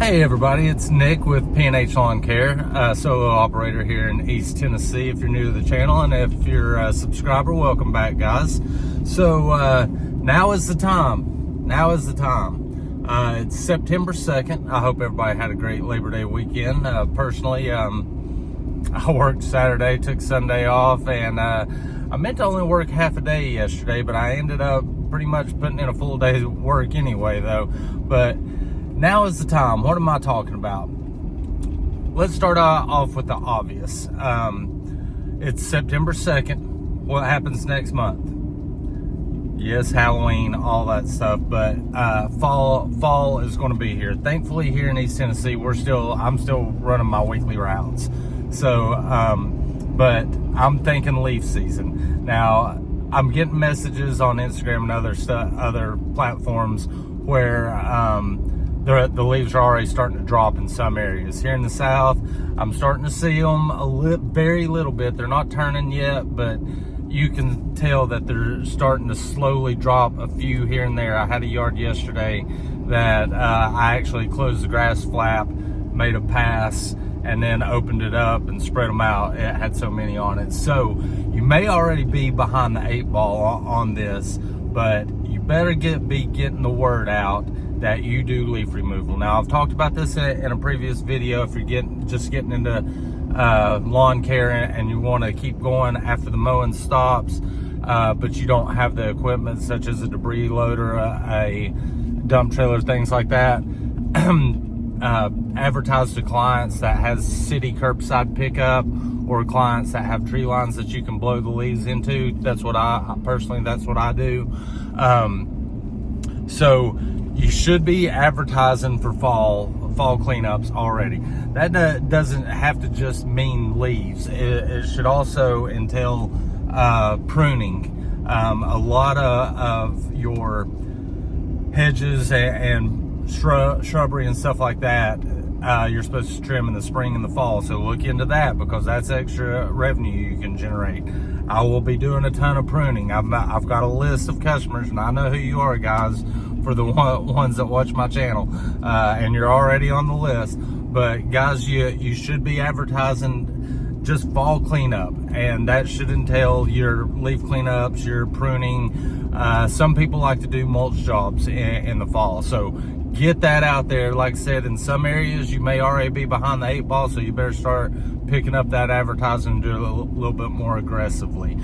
Hey everybody, it's Nick with P&H Lawn Care, solo operator here in East Tennessee. If you're new to the channel, and if you're a subscriber, welcome back, guys. So now is the time. It's September 2nd. I hope everybody had a great Labor Day weekend. Personally, I worked Saturday, took Sunday off, and I meant to only work half a day yesterday, but I ended up pretty much putting in a full day's work anyway, though. But now is the time. What am I talking about? Let's start off with the obvious. It's September 2nd. What happens next month? Yes, Halloween, all that stuff, but fall is going to be here. Thankfully, here in East Tennessee, I'm still running my weekly routes. So, but I'm thinking leaf season. Now, I'm getting messages on Instagram and other platforms where the leaves are already starting to drop in some areas. Here in the South, I'm starting to see them very little bit. They're not turning yet, but you can tell that they're starting to slowly drop a few here and there. I had a yard yesterday that I actually closed the grass flap, made a pass, and then opened it up and spread them out. It had so many on it. So you may already be behind the 8 ball on this, but you better be getting the word out that you do leaf removal. Now, I've talked about this in a previous video. If you're just getting into lawn care and you want to keep going after the mowing stops, but you don't have the equipment such as a debris loader, a dump trailer, things like that, advertise to clients that has city curbside pickup or clients that have tree lines that you can blow the leaves into. That's what I do. So you should be advertising for fall cleanups already. That doesn't have to just mean leaves. It should also entail pruning. A lot of your hedges and shrubbery and stuff like that, you're supposed to trim in the spring and the fall. So look into that, because that's extra revenue you can generate. I will be doing a ton of pruning. I've got a list of customers, and I know who you are, guys, for the ones that watch my channel, and you're already on the list. But guys, you should be advertising just fall cleanup, and that should entail your leaf cleanups, your pruning. Some people like to do mulch jobs in the fall, so get that out there. Like I said, in some areas you may already be behind the 8 ball, so you better start picking up that advertising and do it a little bit more aggressively.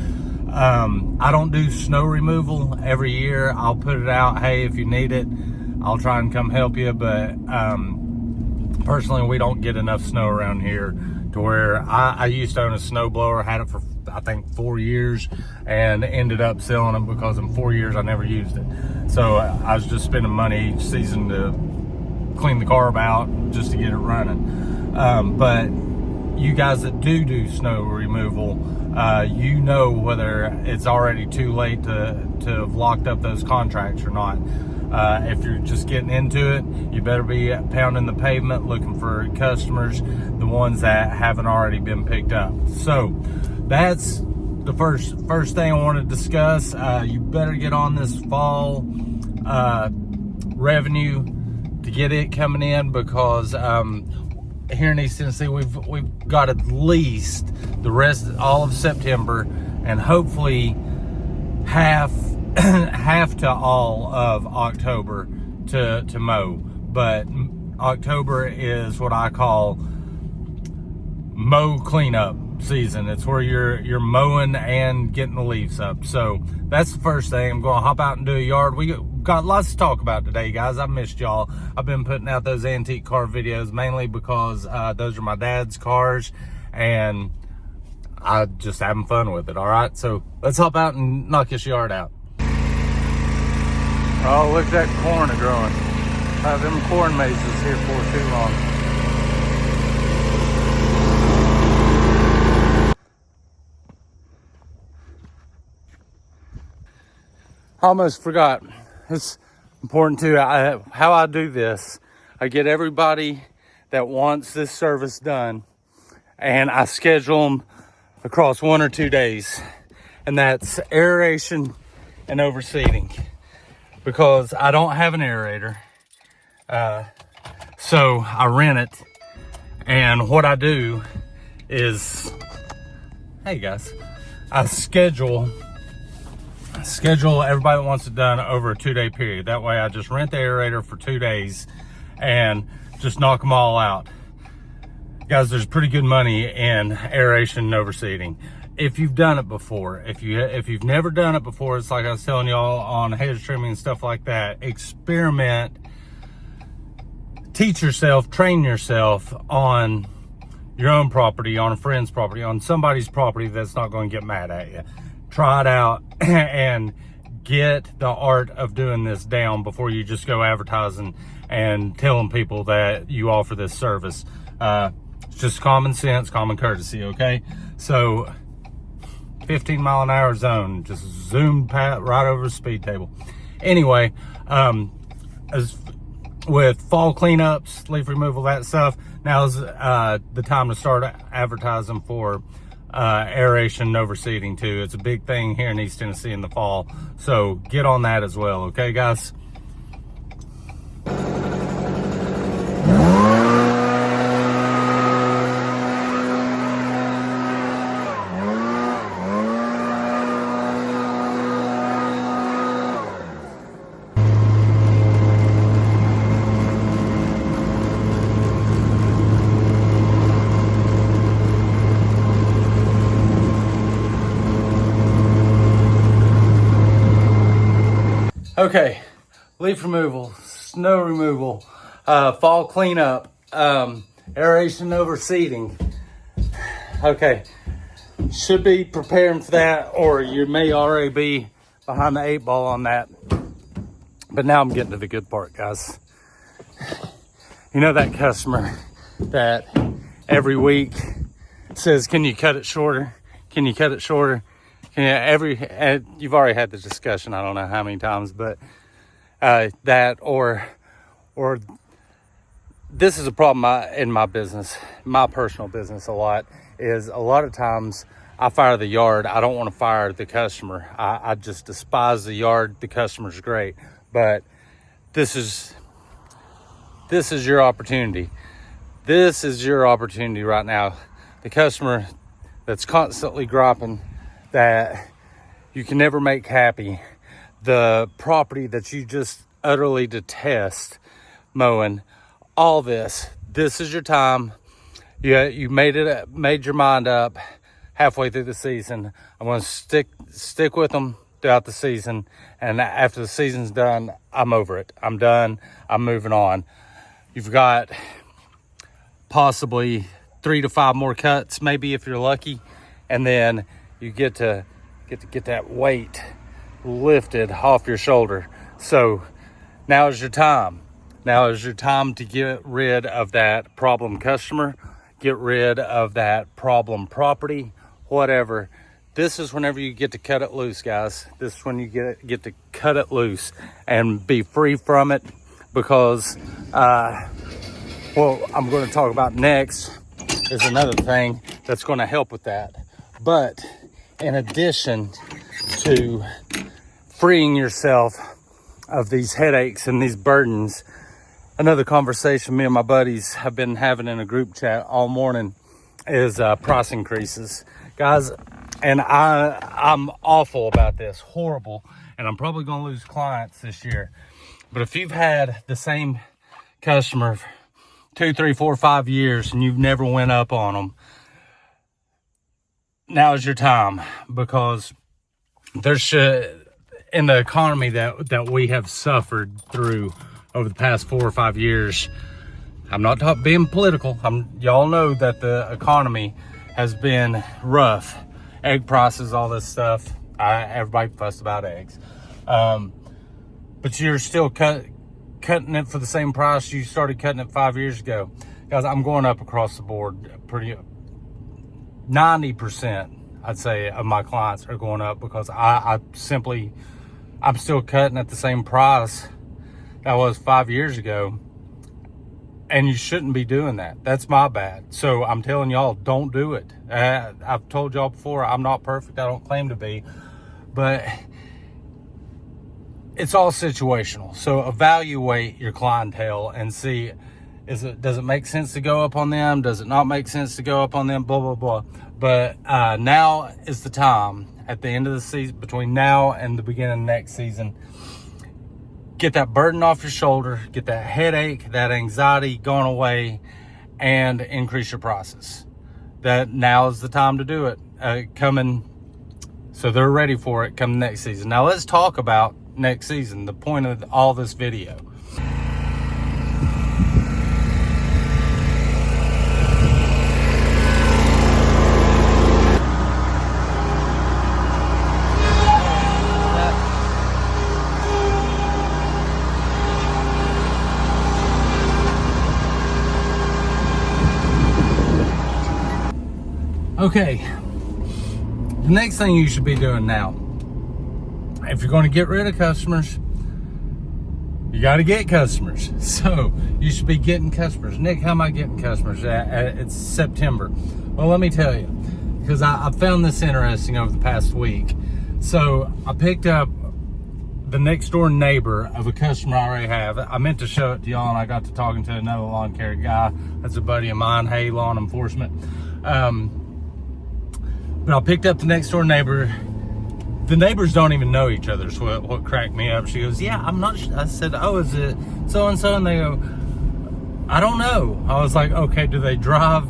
I don't do snow removal every year. I'll put it out, hey, if you need it, I'll try and come help you. But personally, we don't get enough snow around here to where I used to own a snow blower, had it for I think 4 years, and ended up selling it because in 4 years I never used it. So I was just spending money each season to clean the carb out just to get it running. But you guys that do snow removal, you know whether it's already too late to have locked up those contracts or not. If you're just getting into it, you better be pounding the pavement looking for customers, the ones that haven't already been picked up. So that's the first thing I want to discuss. You better get on this fall revenue to get it coming in, because here in East Tennessee, we've got at least all of September, and hopefully half to all of October to mow. But October is what I call mow cleanup season. It's where you're mowing and getting the leaves up. So that's the first thing. I'm going to hop out and do a yard. We got lots to talk about today, guys. I missed y'all. I've been putting out those antique car videos mainly because those are my dad's cars, and I just having fun with it. All right, so let's hop out and knock this yard out. Oh, look at that corn growing. Them corn mazes here for too long. Almost forgot. It's important too. How I do this, I get everybody that wants this service done, and I schedule them across 1 or 2 days, and that's aeration and overseeding, because I don't have an aerator. So I rent it, and what I do is, hey guys, I schedule everybody that wants it done over a 2-day period. That way I just rent the aerator for 2 days and just knock them all out. Guys, there's pretty good money in aeration and overseeding. If you've done it before, if you've never done it before, it's like I was telling y'all on hedge trimming and stuff like that. Experiment, teach yourself, train yourself on your own property, on a friend's property, on somebody's property that's not going to get mad at you. Try it out and get the art of doing this down before you just go advertising and telling people that you offer this service. It's just common sense, common courtesy, okay? So 15-mile-an-hour zone, just zoomed right over the speed table. Anyway, as with fall cleanups, leaf removal, that stuff, now is the time to start advertising for aeration and overseeding too. It's a big thing here in East Tennessee in the fall, so get on that as well, okay guys? Okay, leaf removal, snow removal, fall cleanup, aeration overseeding. Okay, should be preparing for that, or you may already be behind the 8 ball on that. But now I'm getting to the good part, guys. You know that customer that every week says, can you cut it shorter? Can you cut it shorter? You've already had the discussion, I don't know how many times, but that or this is a problem in my business, my personal business a lot, is a lot of times I fire the yard. I don't want to fire the customer. I just despise the yard. The customer's great, but this is your opportunity. This is your opportunity right now. The customer that's constantly griping that you can never make happy, the property that you just utterly detest mowing, all this is your time. You made your mind up halfway through the season. I'm going to stick with them throughout the season, and after the season's done, I'm over it. I'm done. I'm moving on. You've got possibly 3 to 5 more cuts, maybe if you're lucky, and then you get to get that weight lifted off your shoulder. So now is your time. Now is your time to get rid of that problem customer, get rid of that problem property, whatever. This is whenever you get to cut it loose, guys. This is when you get to cut it loose and be free from it, because what I'm going to talk about next is another thing that's going to help with that. But in addition to freeing yourself of these headaches and these burdens, another conversation me and my buddies have been having in a group chat all morning is price increases, guys. And I'm awful about this, horrible, and I'm probably going to lose clients this year. But if you've had the same customer 2, 3, 4, 5 years and you've never went up on them, now is your time, because in the economy that we have suffered through over the past 4 or 5 years, I'm not being political. Y'all know that the economy has been rough. Egg prices, all this stuff. Everybody fussed about eggs. But you're still cutting it for the same price you started cutting it 5 years ago. Guys, I'm going up across the board. 90%, I'd say, of my clients are going up because I'm still cutting at the same price that was 5 years ago. And you shouldn't be doing that. That's my bad. So I'm telling y'all, don't do it. I've told y'all before, I'm not perfect. I don't claim to be. But it's all situational. So evaluate your clientele and see Does it make sense to go up on them? Does it not make sense to go up on them? Blah, blah, blah. But now is the time, at the end of the season, between now and the beginning of next season, get that burden off your shoulder, get that headache, that anxiety gone away, and increase your prices. That now is the time to do it. Coming, so they're ready for it come next season. Now let's talk about next season, the point of all this video. Okay, the next thing you should be doing now, if you're going to get rid of customers, you got to get customers. So you should be getting customers. Nick, how am I getting customers? It's September. Well, let me tell you, because I found this interesting over the past week. So I picked up the next door neighbor of a customer I already have. I meant to show it to y'all, and I got to talking to another lawn care guy. That's a buddy of mine, hey, lawn enforcement. But I picked up the next door neighbor. The neighbors don't even know each other, so what cracked me up. She goes, yeah, I'm not, I said, oh, is it so-and-so? And they go, I don't know. I was like, okay, do they drive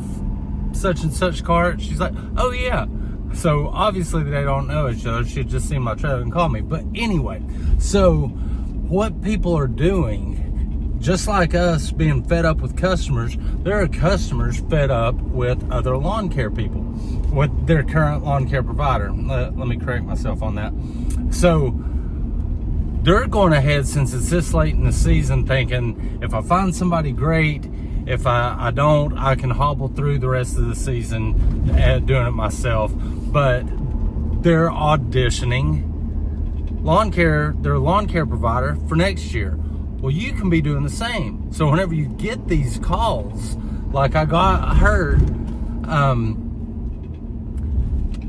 such and such car? She's like, oh yeah. So obviously they don't know each other. She'd just seen my trailer and called me. But anyway, so what people are doing, just like us being fed up with customers, there are customers fed up with other lawn care people, with their current lawn care provider. Let me correct myself on that. So they're going ahead, since it's this late in the season, thinking if I find somebody great, if I don't, I can hobble through the rest of the season doing it myself. But they're auditioning their lawn care provider for next year. Well, you can be doing the same. So whenever you get these calls, like I heard,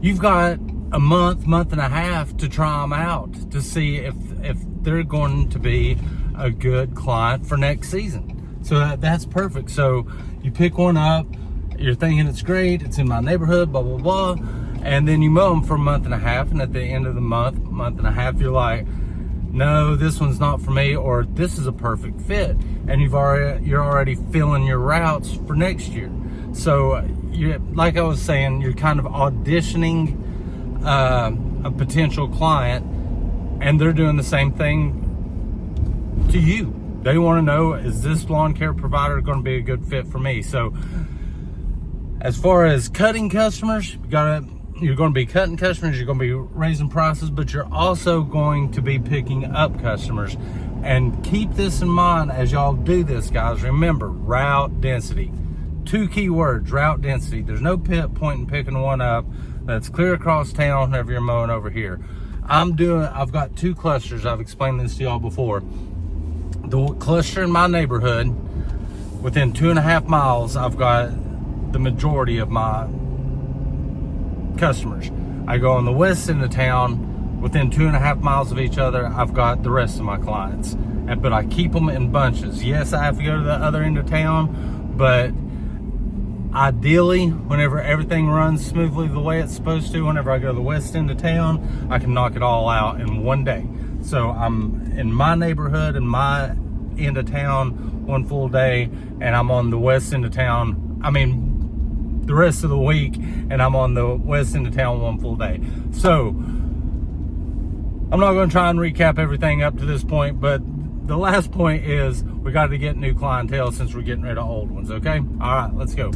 you've got a month and a half to try them out to see if they're going to be a good client for next season. So that's perfect. So you pick one up, you're thinking it's great, it's in my neighborhood, blah, blah, blah. And then you mow them for a month and a half. And at the end of the month and a half, you're like, no, this one's not for me, or this is a perfect fit. And you're already filling your routes for next year. So like I was saying, you're kind of auditioning a potential client, and they're doing the same thing to you. They want to know, is this lawn care provider going to be a good fit for me? So as far as cutting customers, you're going to be cutting customers, you're going to be raising prices, but you're also going to be picking up customers. And keep this in mind as y'all do this, guys. Remember, route density. 2 key words, route density. There's no point in picking one up that's clear across town whenever you're mowing over here. I've got 2 clusters. I've explained this to y'all before. The cluster in my neighborhood, within 2.5 miles, I've got the majority of my customers. I go on the west end of town, within 2.5 miles of each other, I've got the rest of my clients. But I keep them in bunches. Yes, I have to go to the other end of town, but ideally, whenever everything runs smoothly the way it's supposed to, whenever I go to the west end of town, I can knock it all out in one day. So I'm in my neighborhood, in my end of town, one full day, and I'm on the west end of town, the rest of the week, and I'm on the west end of town one full day. So I'm not going to try and recap everything up to this point, but the last point is we got to get new clientele since we're getting rid of old ones. Okay, all right, let's go.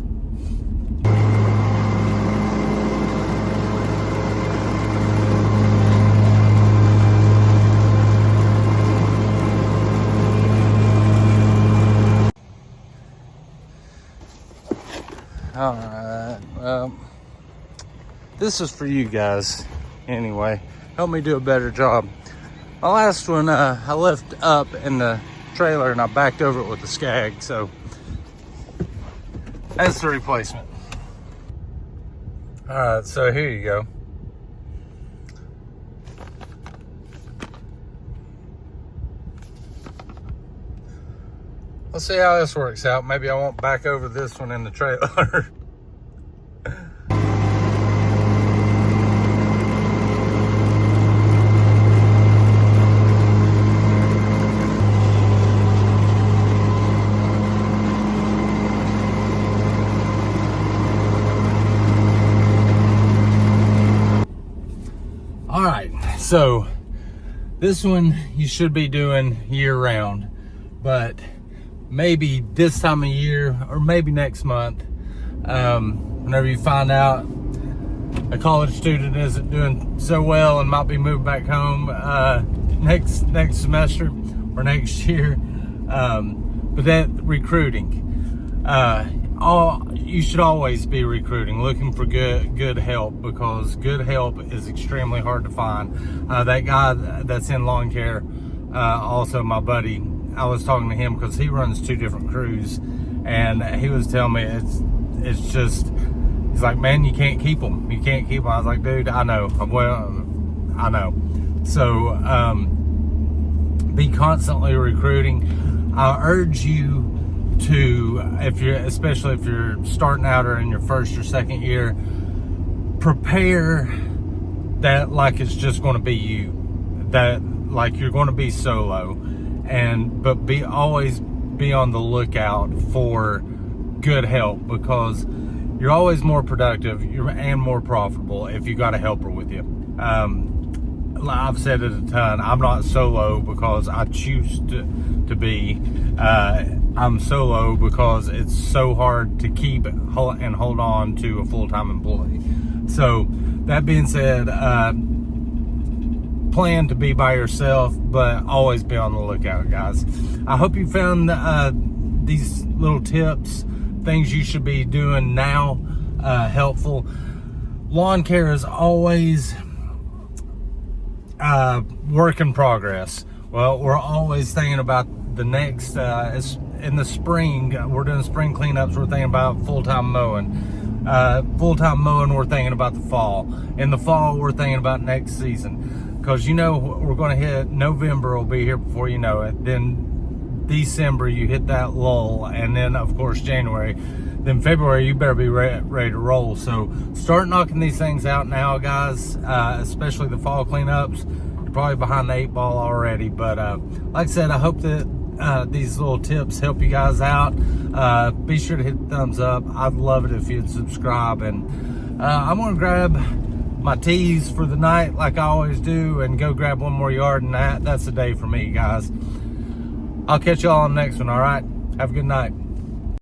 All right, well, this is for you guys anyway. Help me do a better job. My last one, I left up in the trailer and I backed over it with a Skag, so that's the replacement. All right, so here you go. Let's see how this works out. Maybe I won't back over this one in the trailer. All right, so this one you should be doing year round, but maybe this time of year or maybe next month, whenever you find out a college student isn't doing so well and might be moving back home next semester or next year, but that recruiting, you should always be recruiting, looking for good help, because good help is extremely hard to find. That guy that's in lawn care, also my buddy, I was talking to him because he runs 2 different crews, and he was telling me it's just, he's like, man, you can't keep them. You can't keep them. I was like, dude, I know. Well, I know. So be constantly recruiting. I urge you to, especially if you're starting out or in your first or second year, prepare that like it's just going to be you, that like you're going to be solo, but always be on the lookout for good help, because you're always more productive and more profitable if you got a helper with you. I've said it a ton. I'm not solo because I choose to be. I'm solo because it's so hard to keep and hold on to a full-time employee. So that being said, plan to be by yourself, but always be on the lookout, guys. I hope you found these little tips, things you should be doing now, helpful. Lawn care is always work in progress. Well, we're always thinking about the next, in the spring, we're doing spring cleanups, we're thinking about full-time mowing. Full-time mowing, we're thinking about the fall. In the fall, we're thinking about next season, because we're going to hit November, will be here before you know it. Then December, you hit that lull, and then of course January. Then February, you better be ready to roll. So start knocking these things out now, guys, especially the fall cleanups. You're probably behind the 8 ball already, but like I said, I hope that these little tips help you guys out. Be sure to hit the thumbs up. I'd love it if you'd subscribe, and I'm gonna grab my tees for the night like I always do and go grab one more yard, and that's the day for me, guys. I'll catch y'all on the next one. All right, have a good night.